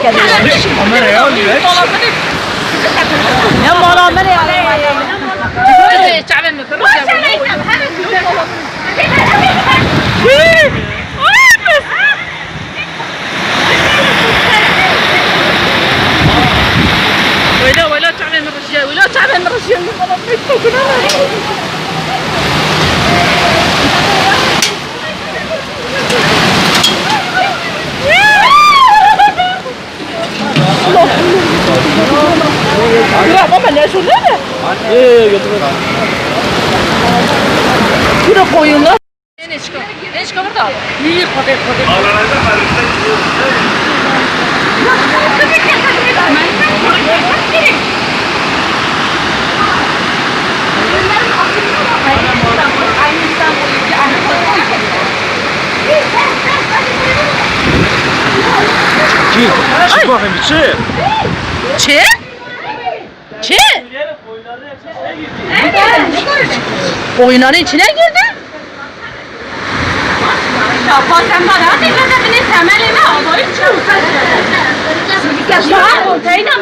Kameraya alıyor. Ne mala nereye alıyor? تعبان من كل ولا تعبان من الرجال ولا تعبان من الرجال Ya baba ne şöyle mi? Götürün. Şurada koyunlar. ايش كبرت هذا؟ ليه خبير Çık bakayım bir çık. Çe? Çe? Oyunların içine girdi. Şapan sen bana ne kadar beni temeline alıyor. Ya ortayına